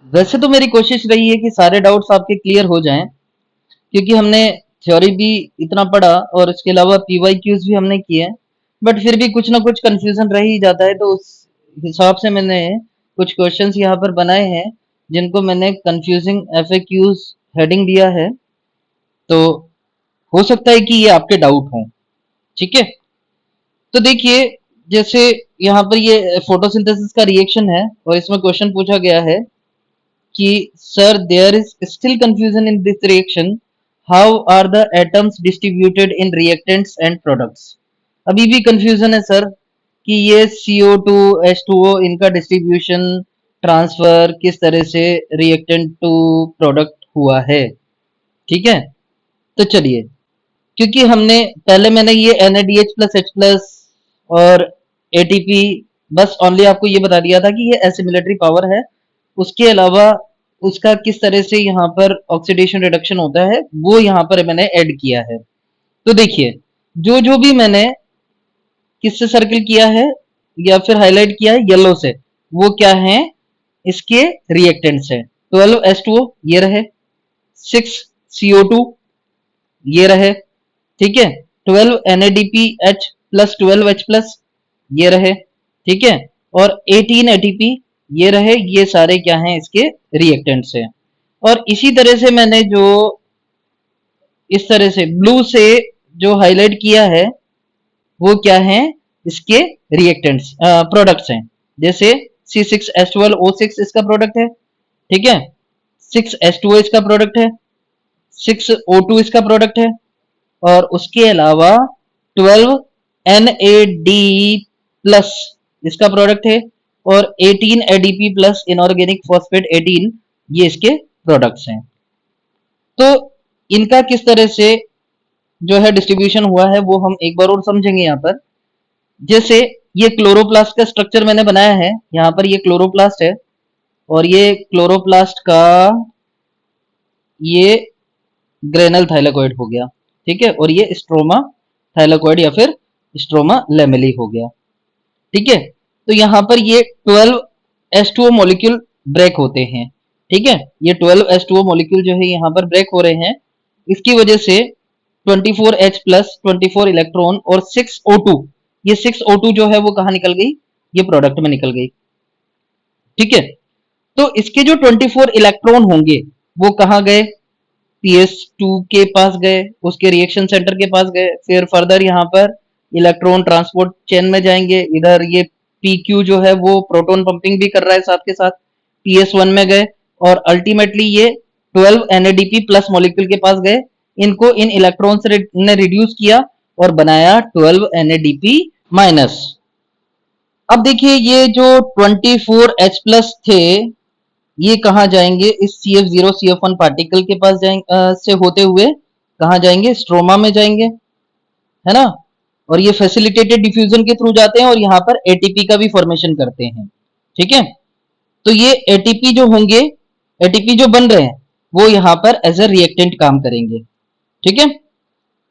वैसे तो मेरी कोशिश रही है कि सारे डाउट्स आपके क्लियर हो जाएं, क्योंकि हमने थ्योरी भी इतना पढ़ा और उसके अलावा पीवाईक्यूज भी हमने किए, बट फिर भी कुछ ना कुछ कंफ्यूजन रह ही जाता है। तो उस हिसाब से मैंने कुछ क्वेश्चंस यहाँ पर बनाए हैं जिनको मैंने कंफ्यूजिंग एफएक्यूज हेडिंग दिया है। तो हो सकता है कि ये आपके डाउट हों। ठीक है, तो देखिए, जैसे यहाँ पर ये फोटोसिंथेसिस का रिएक्शन है और इसमें क्वेश्चन पूछा गया है कि sir there is still confusion in this reaction, how are the atoms distributed in reactants and products. अभी भी कंफ्यूजन है सर कि ये CO2 H2O इनका डिस्ट्रीब्यूशन ट्रांसफर किस तरह से रिएक्टेंट टू प्रोडक्ट हुआ है। ठीक है, तो चलिए, क्योंकि हमने पहले मैंने ये NADH प्लस H प्लस और ATP बस ओनली आपको ये बता दिया था कि ये एसिमिलेटरी पावर है। उसके अलावा उसका किस तरह से यहाँ पर ऑक्सीडेशन रिडक्शन होता है वो यहाँ पर मैंने ऐड किया है। तो देखिए, जो जो भी मैंने किससे सर्किल किया है या फिर हाईलाइट किया है येलो से, वो क्या है, इसके रिएक्टेंट्स है। 12H2O ये रहे, 6CO2 ये रहे, ठीक है, 12NADPH प्लस 12H प्लस ये रहे, ठीक है, और 18ATP ये रहे। ये सारे क्या हैं, इसके रिएक्टेंट्स हैं। और इसी तरह से मैंने जो इस तरह से ब्लू से जो हाईलाइट किया है वो क्या है, इसके रिएक्टेंट्स प्रोडक्ट्स हैं। जैसे C6H12O6 इसका प्रोडक्ट है, ठीक है, 6H2O इसका प्रोडक्ट है, 6O2 इसका प्रोडक्ट है, और उसके अलावा 12NAD प्लस इसका प्रोडक्ट है, और 18ADP प्लस इनऑर्गेनिक फॉस्फेट 18 ये इसके प्रोडक्ट्स हैं। तो इनका किस तरह से जो है डिस्ट्रीब्यूशन हुआ है वो हम एक बार और समझेंगे यहाँ पर। जैसे ये क्लोरोप्लास्ट का स्ट्रक्चर मैंने बनाया है, यहाँ पर ये क्लोरोप्लास्ट है और ये क्लोरोप्लास्ट का ये ग्रेनल थाइलाकोइड हो गया, ठीक है, और ये स्ट्रोमा थाइलाकोइड या फिर स्ट्रोमा लेमेली हो गया, ठीक है। तो यहाँ पर ये 12H2O मॉलिक्यूल ब्रेक होते हैं, ठीक है, ये 12H2O मॉलिक्यूल जो है यहाँ पर ब्रेक हो रहे हैं। इसकी वजह से 24H प्लस 24 इलेक्ट्रॉन और 6O2, ये 6O2 जो है वो कहाँ निकल गई, ये प्रोडक्ट में निकल गई, ठीक है। तो इसके जो 24 इलेक्ट्रॉन होंगे वो कहाँ गए, PS2 के पास गए, उसके रिएक्शन सेंटर के पास गए, फिर फर्दर यहाँ पर इलेक्ट्रॉन ट्रांसपोर्ट चेन में जाएंगे। इधर ये PQ जो है वो प्रोटॉन पंपिंग भी कर रहा है साथ के साथ, PS1 में गए, और अल्टीमेटली ये 12 NADP प्लस मॉलिक्यूल के पास गए। इनको इन इलेक्ट्रॉन से ने रिड्यूस किया और बनाया 12 NADP माइनस। अब देखिए, ये जो 24H प्लस थे ये कहाँ जाएंगे, इस CF0 CF1 पार्टिकल के पास जाएंगे, से होते हुए कहाँ जाएंगे, स्ट्रोमा में जाएंगे, है ना। और ये फैसिलिटेटेड डिफ्यूजन के थ्रू जाते हैं और यहाँ पर ATP का भी फॉर्मेशन करते हैं, ठीक है। तो ये ATP जो होंगे, ATP जो बन रहे हैं वो यहाँ पर एज ए रिएक्टेंट काम करेंगे, ठीक है।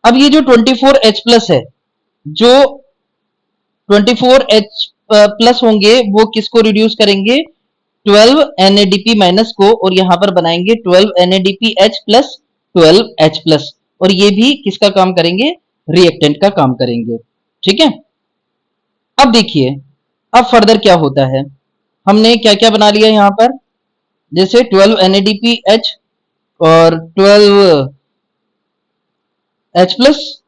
अब ये जो 24H प्लस है, जो 24H प्लस होंगे वो किसको रिड्यूस करेंगे, 12 NADP माइनस को, और यहां पर बनाएंगे 12 NADPH प्लस 12H प्लस, और ये भी किसका काम करेंगे, रिएक्टेंट का काम करेंगे, ठीक है। अब देखिए, अब फर्दर क्या होता है, हमने क्या क्या बना लिया यहाँ पर, जैसे 12 NADPH और 12H प्लस,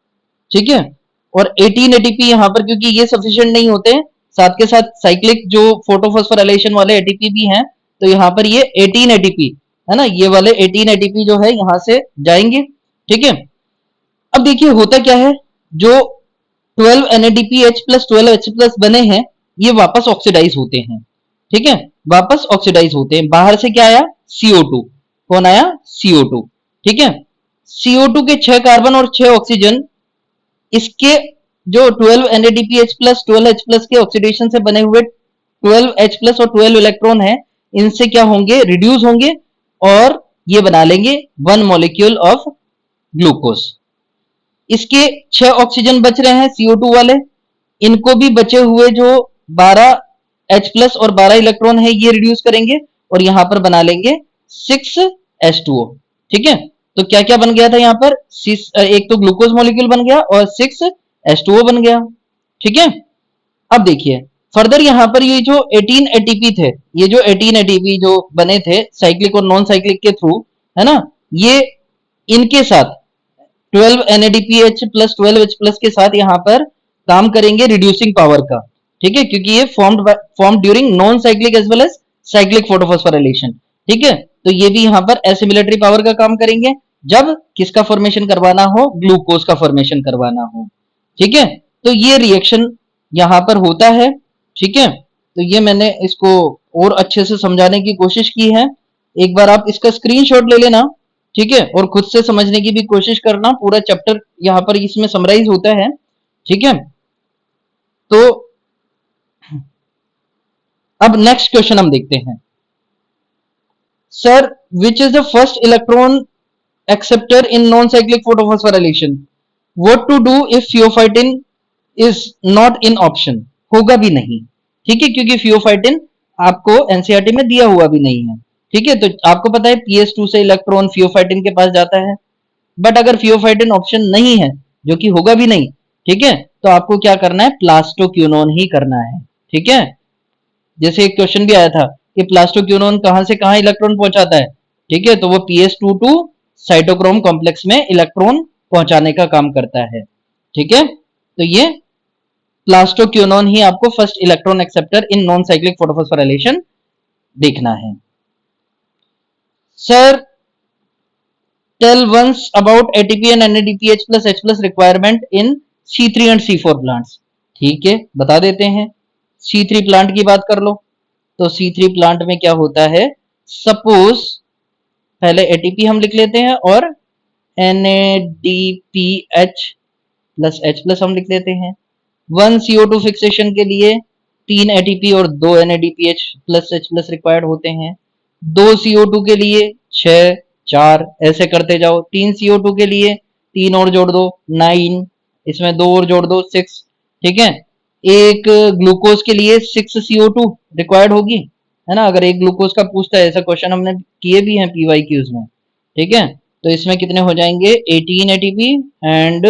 ठीक है, और 18 ATP यहाँ पर, क्योंकि ये सफिशिएंट नहीं होते, साथ के साथ साइक्लिक जो फोटोफॉस्फोराइलेशन वाले ATP भी हैं, तो यहाँ पर ये 18 ATP है ना, ये वाले 18 ATP जो है यहाँ से जाएंगे, ठीक है। अब देखिए होता क्या है, जो 12 NADPH प्लस 12H प्लस बने हैं ये वापस ऑक्सीडाइज होते हैं, ठीक है, वापस ऑक्सीडाइज होते हैं। बाहर से क्या आया, CO2, कौन आया, CO2, ठीक है। CO2 के 6 कार्बन और 6 ऑक्सीजन इसके जो 12 NADPH प्लस 12H प्लस के ऑक्सीडेशन से बने हुए 12H प्लस और 12 इलेक्ट्रॉन है, इनसे क्या होंगे, रिड्यूस होंगे, और ये बना लेंगे वन मॉलिक्यूल ऑफ ग्लूकोज। इसके 6 ऑक्सीजन बच रहे हैं CO2 वाले, इनको भी बचे हुए जो 12H प्लस और 12 इलेक्ट्रॉन है ये रिड्यूस करेंगे, और यहां पर बना लेंगे 6H2O। ठीक है, तो क्या क्या बन गया था यहाँ पर, एक तो ग्लूकोज मॉलिक्यूल बन गया और 6H2O बन गया। ठीक है, अब देखिए फर्दर यहाँ पर ये जो 18 एटीपी थे, ये जो 18 एटीपी जो बने थे साइक्लिक और नॉन साइक्लिक के थ्रू, है ना, ये इनके साथ 12 NADPH प्लस 12H प्लस के साथ यहाँ पर काम करेंगे रिड्यूसिंग पावर का। ठीक है, क्योंकि ये form during non cyclic as well as cyclic photophosphorylation. ठीक है, तो ये भी यहाँ पर एसिमिलेटरी पावर का काम करेंगे जब किसका फॉर्मेशन करवाना हो, ग्लूकोज का फॉर्मेशन करवाना हो। ठीक है, तो ये रिएक्शन यहाँ पर होता है। ठीक है, तो ये मैंने इसको और अच्छे से समझाने की कोशिश की है, एक बार आप इसका स्क्रीनशॉट ले लेना। ठीक है, और खुद से समझने की भी कोशिश करना, पूरा चैप्टर यहाँ पर इसमें समराइज होता है। ठीक है, तो अब नेक्स्ट क्वेश्चन हम देखते हैं। Sir, which is the first electron acceptor in non cyclic photophosphorylation? What to do if pheophytin is not in option? होगा भी नहीं। ठीक है, क्योंकि फियोफाइटिन आपको एनसीईआरटी में दिया हुआ भी नहीं है। ठीक है, तो आपको पता है PS2 से इलेक्ट्रॉन फियोफाइटिन के पास जाता है, बट अगर फियोफाइटिन ऑप्शन नहीं है, जो कि होगा भी नहीं, ठीक है, तो आपको क्या करना है, प्लास्टोक्यूनोन ही करना है। ठीक है, जैसे एक क्वेश्चन भी आया था कि प्लास्टोक्यूनोन कहां से कहां इलेक्ट्रॉन पहुंचाता है। ठीक है, तो वो PS2 टू साइटोक्रोम कॉम्प्लेक्स में इलेक्ट्रॉन पहुंचाने का काम करता है। ठीक है, तो ये प्लास्टोक्यूनोन ही आपको first electron acceptor in non cyclic photophosphorylation देखना है। Sir, tell once about ATP and NADPH plus H plus requirement in C3 and C4 plants। ठीक है, बता देते हैं। C3 प्लांट की बात कर लो, तो C3 प्लांट में क्या होता है, सपोज पहले ATP हम लिख लेते हैं और NADPH प्लस H प्लस हम लिख लेते हैं। 1 CO2 फिक्सेशन के लिए 3 ATP और 2 NADPH plus H plus required होते हैं। 2 CO2 के लिए 6, 4 ऐसे करते जाओ। 3 CO2 के लिए 3 और जोड़ दो 9, इसमें 2 और जोड़ दो 6। ठीक है, एक ग्लूकोज के लिए 6 CO2 रिक्वायर्ड होगी, है ना, अगर एक ग्लूकोज का पूछता है, ऐसा क्वेश्चन हमने किए भी हैं PYQs में। ठीक है, तो इसमें कितने हो जाएंगे, 18 ATP and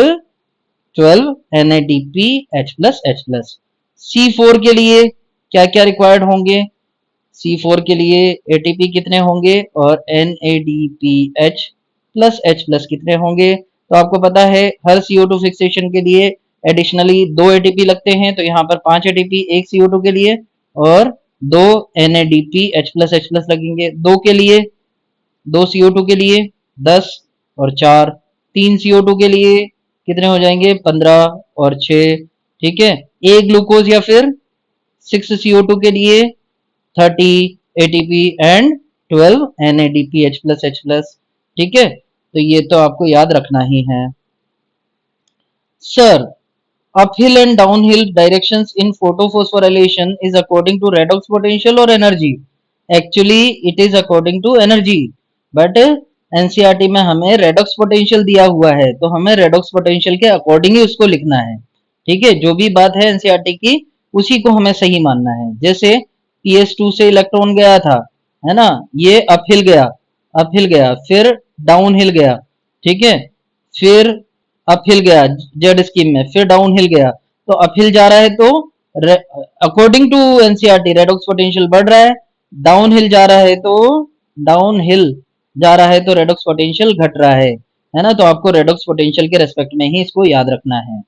12 NADPH plus H plus. C4 के लिए क्या क्या रिक्वायर्ड होंगे, C4 के लिए ATP कितने होंगे और NADPH प्लस H प्लस कितने होंगे। तो आपको पता है हर CO2 फिक्सेशन के लिए एडिशनली 2 ATP लगते हैं, तो यहाँ पर 5 ATP एक CO2 के लिए और 2 NADPH प्लस H प्लस लगेंगे। 2 के लिए 2 CO2 के लिए 10 और 4, 3 CO2 के लिए कितने हो जाएंगे, 15 और 6। ठीक है, एक ग्लूकोज या फिर 6 CO2 के लिए 30 ATP and 12 NADPH plus H plus. ठीक है, तो ये तो आपको याद रखना ही है। Sir, uphill and downhill directions in photophosphorylation is according to redox potential or energy? Actually it is according to energy, but NCERT में हमें redox potential दिया हुआ है, तो हमें redox potential के अकॉर्डिंग ही उसको लिखना है। ठीक है, जो भी बात है NCERT की उसी को हमें सही मानना है। जैसे PS2 से इलेक्ट्रॉन गया था, है ना, ये अपहिल गया फिर डाउनहिल गया। ठीक है, फिर अपहिल गया जेड स्कीम में, फिर डाउनहिल गया। तो अपहिल जा रहा है तो according to NCERT redox potential बढ़ रहा है, डाउनहिल जा रहा है तो रेडॉक्स पोटेंशियल घट रहा है ना। तो आपको रेडॉक्स पोटेंशियल के रेस्पेक्ट में ही इसको याद रखना है।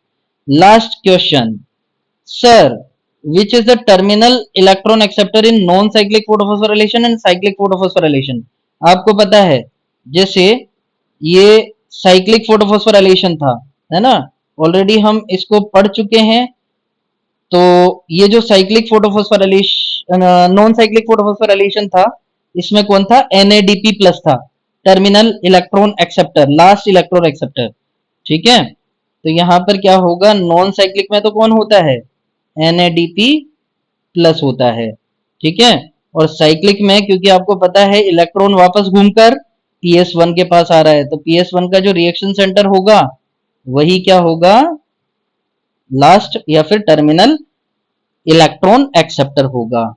Last question, sir which is the terminal electron acceptor in non cyclic photosphorylation and cyclic photosphorylation? आपको पता है जैसे ये साइक्लिक फोटोफॉस्फोराइलेशन था, है ना, ऑलरेडी हम इसको पढ़ चुके हैं। तो ये जो cyclic photophosphorylation non cyclic photophosphorylation था, इसमें कौन था, NADP प्लस था, terminal electron acceptor, last electron acceptor. ठीक है, तो यहां पर क्या होगा, नॉन साइक्लिक में तो कौन होता है, NADP प्लस होता है। ठीक है, और साइक्लिक में क्योंकि आपको पता है इलेक्ट्रॉन वापस घूमकर PS1 के पास आ रहा है, तो PS1 का जो रिएक्शन सेंटर होगा वही क्या होगा, लास्ट या फिर टर्मिनल इलेक्ट्रॉन एक्सेप्टर होगा।